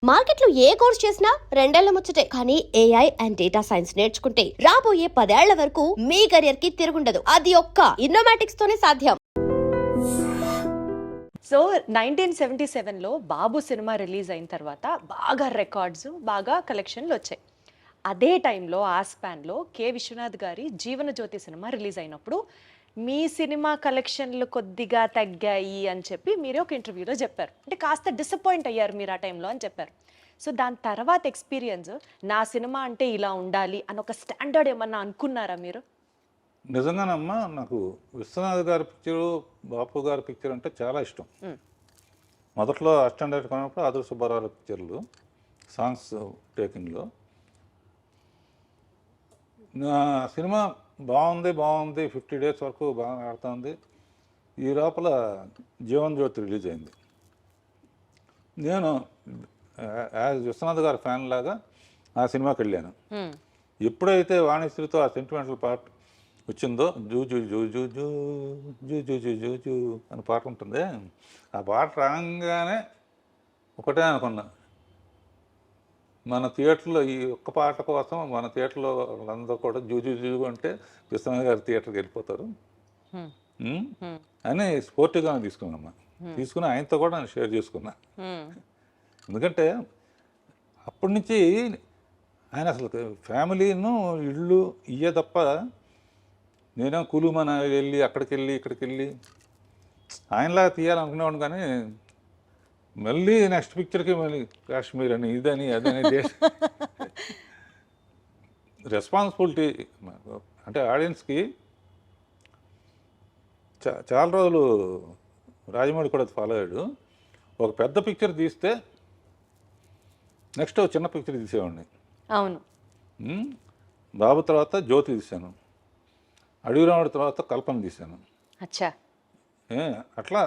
మార్కెట్లో ఏ కోర్స్ చేసినా రెండేళ్ల ముచ్చటే. కానీ ఏఐ అండ్ డేటా సైన్స్ నేర్చుకుంటే రాబోయే 10 ఏళ్ల వరకు మీ కెరియర్ కి తిరుగుండదు. అది ఒక్క ఇన్నోమాటిక్స్ తోనే సాధ్యం. సో 1977లో బాబు సినిమా రిలీజ్ అయిన తర్వాత బాగా రికార్డ్స్, బాగా కలెక్షన్లు వచ్చాయి. అదే టైంలో ఆ స్పాన్లో కె విశ్వనాథ్ గారి జీవనజ్యోతి సినిమా రిలీజ్ అయినప్పుడు మీ సినిమా కలెక్షన్లు కొద్దిగా తగ్గాయి అని చెప్పి మీరే ఒక ఇంటర్వ్యూలో చెప్పారు. అంటే కాస్త డిసప్పాయింట్ అయ్యారు మీరు ఆ టైంలో అని చెప్పారు. సో దాని తర్వాత ఎక్స్పీరియన్స్ నా సినిమా అంటే ఇలా ఉండాలి అని ఒక స్టాండర్డ్ ఏమన్నా అనుకున్నారా మీరు? నిజంగానమ్మా నాకు విశ్వనాథ్ గారి పిక్చరు, బాపు గారి పిక్చర్ అంటే చాలా ఇష్టం. మొదట్లో అస్టాండర్డ్ కొన్నప్పుడు ఆదుర్ సుబ్బారావు పిక్చర్లు సాంగ్స్ టేకింగ్లో నా సినిమా బాగుంది 50 డేస్ వరకు బాగా ఆడుతుంది. ఈ లోపల జీవన్ జ్యోతి రిలీజ్ అయింది. నేను యాజ్ విశ్వనాథ్ గారి ఫ్యాన్ లాగా ఆ సినిమాకి వెళ్ళాను. ఎప్పుడైతే వాణిశ్రీతో ఆ సెంటిమెంటల్ పార్ట్ వచ్చిందో zoo zoo zoo zoo zoo zoo zoo zoo zoo zoo అని పాట ఉంటుంది. ఆ పాట రాగానే ఒకటే అనుకున్నా, మన థియేటర్లో ఈ ఒక్క పాట కోసం మన థియేటర్లో వాళ్ళందరూ కూడా జూ జూ జూ అంటే విశ్వనాథ్ గారి థియేటర్కి వెళ్ళిపోతారు అని స్పోర్టివ్గానే తీసుకున్నామ్మా. తీసుకుని ఆయనతో కూడా నేను షేర్ చేసుకున్నా. ఎందుకంటే అప్పటి నుంచి ఆయన అసలు ఫ్యామిలీను ఇళ్ళు ఇయ్యే తప్ప నేనేం కులుమన వెళ్ళి అక్కడికి వెళ్ళి ఇక్కడికి వెళ్ళి ఆయనలాగా తీయాలనుకునేవాడు. కానీ మళ్ళీ నెక్స్ట్ పిక్చర్కి మళ్ళీ కాశ్మీర్ అని ఇదని అదని రెస్పాన్సిబిలిటీ అంటే ఆడియన్స్కి చాలా రోజులు రాజమౌళి కూడా ఫాలో అయ్యాడు. ఒక పెద్ద పిక్చర్ తీస్తే నెక్స్ట్ ఒక చిన్న పిక్చర్ తీసేవాడిని. అవును. బాబు తర్వాత జ్యోతి తీశాను, అడవి రాముడి తర్వాత కల్పన తీశాను. అచ్చా, అట్లా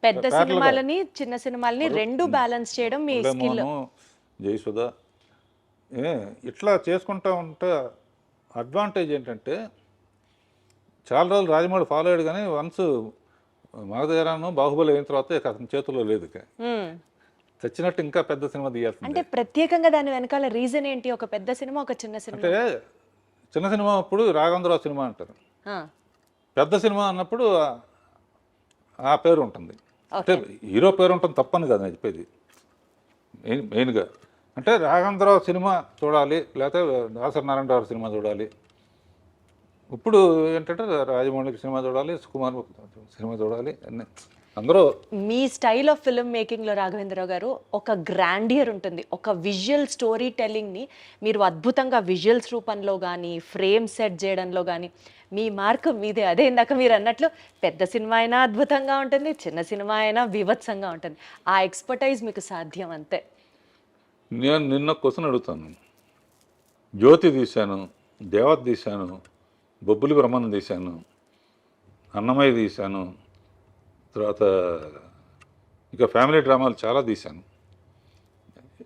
పెద్ద సినిమాలని చిన్న సినిమాలని రెండు బ్యాలెన్స్ చేయడం మీ స్కిల్. జయసుధ ఇట్లా చేసుకుంటా ఉంటే అడ్వాంటేజ్ ఏంటంటే చాలా రోజులు రాజమౌళి ఫాలో అయ్యాడు. కానీ వన్స్ మగధీరాను బాహుబలి అయిన తర్వాత ఇక అతని చేతుల్లో లేదు. చచ్చినట్టు ఇంకా పెద్ద సినిమా తీయాల్సింది. అంటే ప్రత్యేకంగా దాని వెనకాల రీజన్ ఏంటి? ఒక పెద్ద సినిమా, ఒక చిన్న సినిమా. అంటే చిన్న సినిమా అప్పుడు రాఘవేంద్రరావు సినిమా అంటారు, పెద్ద సినిమా అన్నప్పుడు ఆ పేరు ఉంటుంది. అంటే హీరో పేరు ఉంటుంది తప్పని కదా నేను చెప్పేది. మెయిన్గా అంటే రాఘవేంద్రరావు సినిమా చూడాలి, లేకపోతే దాసరి నారాయణరావు సినిమా చూడాలి. ఇప్పుడు ఏంటంటే రాజమౌళి సినిమా చూడాలి, సుకుమార్ సినిమా చూడాలి, అన్నీ అందరూ. మీ స్టైల్ ఆఫ్ ఫిల్మ్ మేకింగ్లో రాఘవేంద్రరావు గారు ఒక గ్రాండియర్ ఉంటుంది. ఒక విజువల్ స్టోరీ టెల్లింగ్ని మీరు అద్భుతంగా విజువల్స్ రూపంలో కానీ ఫ్రేమ్ సెట్ చేయడంలో కానీ మీ మార్క్ మీదే. అదే ఇందాక మీరు అన్నట్లు పెద్ద సినిమా అయినా అద్భుతంగా ఉంటుంది, చిన్న సినిమా అయినా బీభత్సంగా ఉంటుంది. ఆ ఎక్స్పర్టైజ్ మీకు సాధ్యం అంతే. నేను నిన్న క్వశ్చన్ అడుగుతాను. జ్యోతి తీశాను, దేవత తీశాను, బొబ్బులి బ్రహ్మను తీశాను, అన్నమయ్య తీశాను, తర్వాత ఇక ఫ్యామిలీ డ్రామాలు చాలా తీశాను,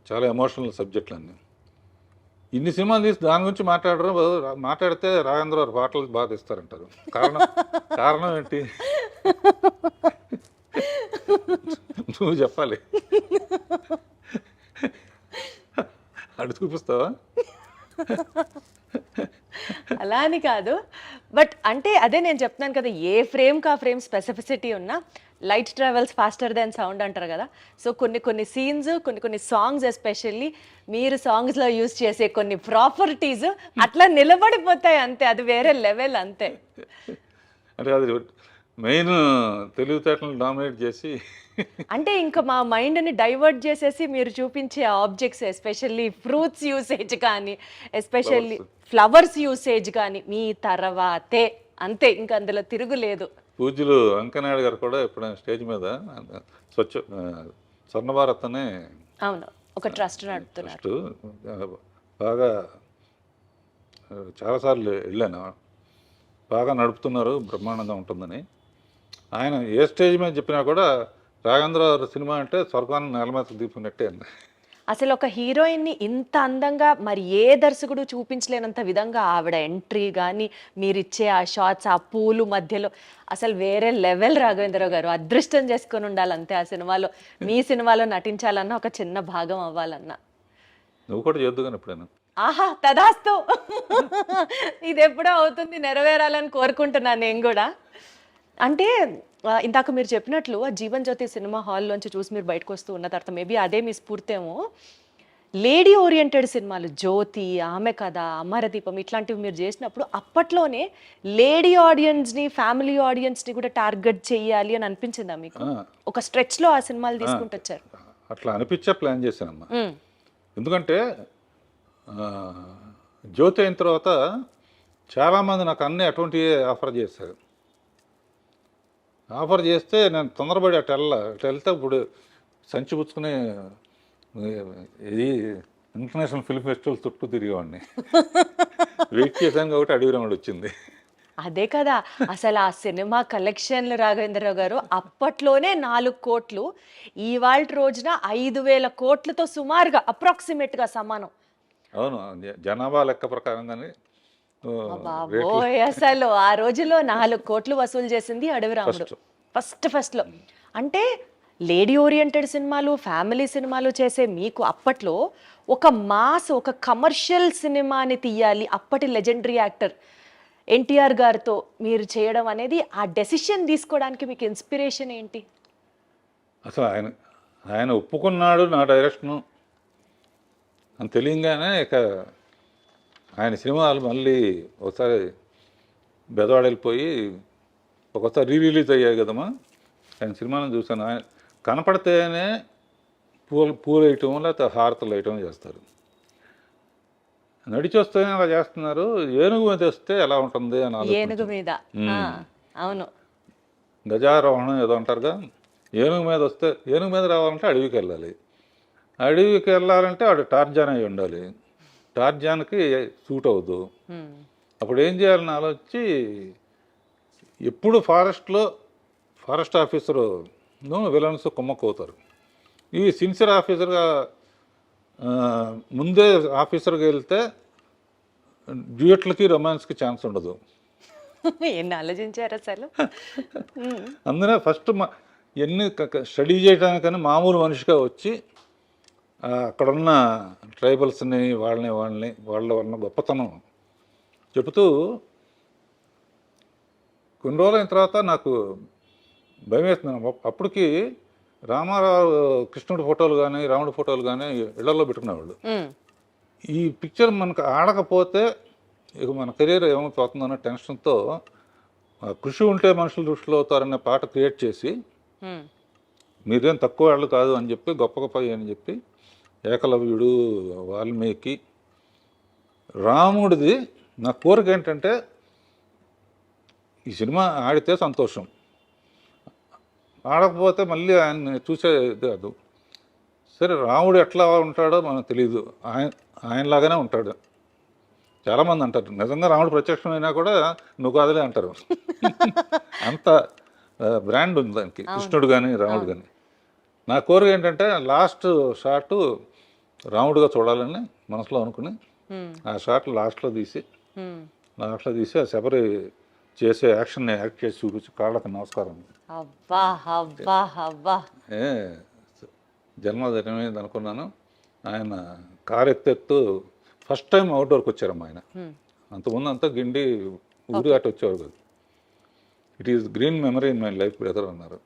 చాలా ఎమోషనల్ సబ్జెక్టులన్నీ. ఇన్ని సినిమాలు తీసి దాని గురించి మాట్లాడితే రాఘవేంద్రరావు పాటలు బాగా తీస్తారంటారు. కారణం ఏంటి నువ్వు చెప్పాలి. అడు చూపిస్తావా? అలా అని కాదు, బట్ అంటే అదే నేను చెప్తున్నాను కదా, ఏ ఫ్రేమ్కి ఆ ఫ్రేమ్ స్పెసిఫిసిటీ ఉన్నా light travels faster than sound అంటారు కదా. సో కొన్ని సీన్స్, కొన్ని సాంగ్స్, ఎస్పెషల్లీ మీరు సాంగ్స్లో యూజ్ చేసే కొన్ని ప్రాపర్టీస్ అట్లా నిలబడిపోతాయి అంతే. అది వేరే లెవెల్ అంతే. అంటే అది మెయిన్ తెలివితేటలను డామినేట్ చేసి అంటే ఇంకా మా మైండ్ని డైవర్ట్ చేసేసి మీరు చూపించే ఆబ్జెక్ట్స్, ఎస్పెషల్లీ ఫ్రూట్స్ యూసేజ్ కానీ, ఎస్పెషల్లీ ఫ్లవర్స్ యూసేజ్ కానీ మీ తర్వాతే అంతే, ఇంకా అందులో తిరుగులేదు. పూజ్యులు వెంకయ్యనాయుడు గారు కూడా ఎప్పుడైనా స్టేజ్ మీద స్వర్ణ భారత్ అనే అవును ఒక ట్రస్ట్ నడుపుతున్నారు. బాగా చాలాసార్లు వెళ్ళాను, బాగా నడుపుతున్నారు, బ్రహ్మాండంగా ఉంటుందని. ఆయన ఏ స్టేజ్ మీద చెప్పినా కూడా రాఘవేంద్రరావు సినిమా అంటే స్వర్గాన్ని నేల మీద తీసుకున్నట్టే. అసలు ఒక హీరోయిన్ని ఇంత అందంగా మరి ఏ దర్శకుడు చూపించలేనంత విధంగా ఆవిడ ఎంట్రీ కానీ మీరిచ్చే ఆ షార్ట్స్, ఆ పూలు మధ్యలో అసలు వేరే లెవెల్. రాఘవేంద్రరావు గారు అదృష్టం చేసుకొని ఉండాలి అంతే ఆ సినిమాలో, మీ సినిమాలో నటించాలన్నా, ఒక చిన్న భాగం అవ్వాలన్నా. నువ్వు కూడా చేద్దు కానీ ఎప్పుడైనా. ఆహా, తదాస్తు. ఇది ఎప్పుడో అవుతుంది, నెరవేరాలని కోరుకుంటున్నాను నేను కూడా. అంటే ఇందాక మీరు చెప్పినట్లు ఆ జీవన్ జ్యోతి సినిమా హాల్లోంచి చూసి మీరు బయటకు వస్తూ ఉన్న తర్వాత మేబీ అదే మీ స్ఫూర్తేమో. లేడీ ఓరియంటెడ్ సినిమాలు జ్యోతి, ఆమె కథ, అమరదీపం ఇట్లాంటివి మీరు చేసినప్పుడు అప్పట్లోనే లేడీ ఆడియన్స్ని, ఫ్యామిలీ ఆడియన్స్ని కూడా టార్గెట్ చేయాలి అని అనిపించిందా మీకు? ఒక స్ట్రెచ్లో ఆ సినిమాలు తీసుకుంటూ వచ్చారు. అట్లా అనిపించే ప్లాన్ చేశానమ్మా. ఎందుకంటే జ్యోతి అయిన తర్వాత చాలామంది నాకు అన్నీ అటువంటివి ఆఫర్ చేశారు. ఆఫర్ చేస్తే నేను తొందరపడి అటు వెళ్తే ఇప్పుడు సంచి పుచ్చుకుని ఇది ఇంటర్నేషనల్ ఫిల్మ్ ఫెస్టివల్ చుట్టూ తిరిగేవాడిని. వెయిట్ చేశాను కాబట్టి అడవి రాముడు వచ్చింది. అదే కదా అసలు ఆ సినిమా కలెక్షన్లు రాఘవేంద్రరావు గారు అప్పట్లోనే 4 కోట్లు, ఇవాళ రోజున 5,000 కోట్లతో సుమారుగా అప్రాక్సిమేట్గా సమానం. అవును, జనాభా లెక్క ప్రకారంగానే బాబోయ్, అసలు ఆ రోజులో 4 కోట్లు వసూలు చేసింది అడవి రాముడు ఫస్ట్లో. అంటే లేడీ ఓరియంటెడ్ సినిమాలు, ఫ్యామిలీ సినిమాలు చేసే మీకు అప్పట్లో ఒక మాస్, ఒక కమర్షియల్ సినిమాని తీయాలి, అప్పటి లెజెండరీ యాక్టర్ ఎన్టీఆర్ గారితో మీరు చేయడం అనేది, ఆ డెసిషన్ తీసుకోవడానికి మీకు ఇన్స్పిరేషన్ ఏంటి? అసలు ఆయన ఒప్పుకున్నాడు నా డైరెక్షను అని తెలియగానే ఇక ఆయన సినిమాలు మళ్ళీ ఒకసారి బెదవాడ వెళ్ళిపోయి ఒకసారి రిలీజ్ అయ్యాయి కదమ్మా. ఆయన సినిమాను చూశాను. ఆయన కనపడితేనే పూలు వేయటం లేకపోతే హారతలు వేయటం చేస్తారు. నడిచి వస్తేనే అలా చేస్తున్నారు. ఏనుగు మీద వస్తే ఎలా ఉంటుంది అని ఏనుగు మీద, అవును, గజారోహణం ఏదో అంటారుగా. ఏనుగు మీద వస్తే, ఏనుగు మీద రావాలంటే అడవికి వెళ్ళాలి. అడవికి వెళ్ళాలంటే వాడు టార్జాన్ అయి ఉండాలి. టార్జాన్కి సూట్ అవ్వదు. అప్పుడు ఏం చేయాలని ఆలోచించి ఎప్పుడు ఫారెస్ట్ ఆఫీసరు విలన్స్ కుమ్మక్కవుతారు. ఈ సిన్సియర్ ఆఫీసర్గా ముందే ఆఫీసర్గా వెళ్తే డ్యూయట్లకి రొమాన్స్కి ఛాన్స్ ఉండదు. ఎన్ని ఆలోచించారు అసలు. అందునే ఫస్ట్ ఎన్ని స్టడీ చేయడానికని మామూలు మనిషిగా వచ్చి అక్కడున్న ట్రైబల్స్ని వాళ్ళ గొప్పతనం చెబుతూ కొన్ని రోజులైన తర్వాత నాకు భయం వేస్తున్నాను. అప్పటికి రామారావు కృష్ణుడి ఫోటోలు కానీ రాముడి ఫోటోలు కానీ ఇళ్లలో పెట్టుకునేవాళ్ళు. ఈ పిక్చర్ మనకు ఆడకపోతే ఇక మన కెరీర్ ఏమైపోతుందన్న టెన్షన్తో కృషి ఉంటే మనుషులు దృష్టిలో అవుతారనే పాట క్రియేట్ చేసి మీరేం తక్కువ వాళ్ళు కాదు అని చెప్పి, గొప్ప అని చెప్పి, ఏకలవ్యుడు, వాల్మీకి, రాముడిది నా కోరిక ఏంటంటే ఈ సినిమా ఆడితే సంతోషం, ఆడకపోతే మళ్ళీ ఆయన్ని చూసేది కాదు. సరే, రాముడు ఎట్లా ఉంటాడో మనకు తెలియదు, ఆయనలాగానే ఉంటాడు. చాలామంది అంటారు నిజంగా రాముడు ప్రత్యక్షమైనా కూడా నువ్వు కాదులే అంటారు. అంత బ్రాండ్ ఉంది దానికి, కృష్ణుడు కానీ రాముడు కానీ. నా కోరిక ఏంటంటే లాస్ట్ షాట్ రాముడుగా చూడాలని మనసులో అనుకుని ఆ షాట్ లాస్ట్లో తీసి ఆ శబరి చేసే యాక్షన్ని యాక్ట్ చేసి చూపించి కాళ్ళకి నమస్కారం. జన్మదినమైంది అనుకున్నాను. ఆయన కారు ఎత్తెత్తు ఫస్ట్ టైం అవుట్డోర్కి వచ్చారమ్మా ఆయన. అంతకుముందు అంతా గిండి ఊరు అటు వచ్చేవారు కాదు. It is green memory in my life brother అన్నారు.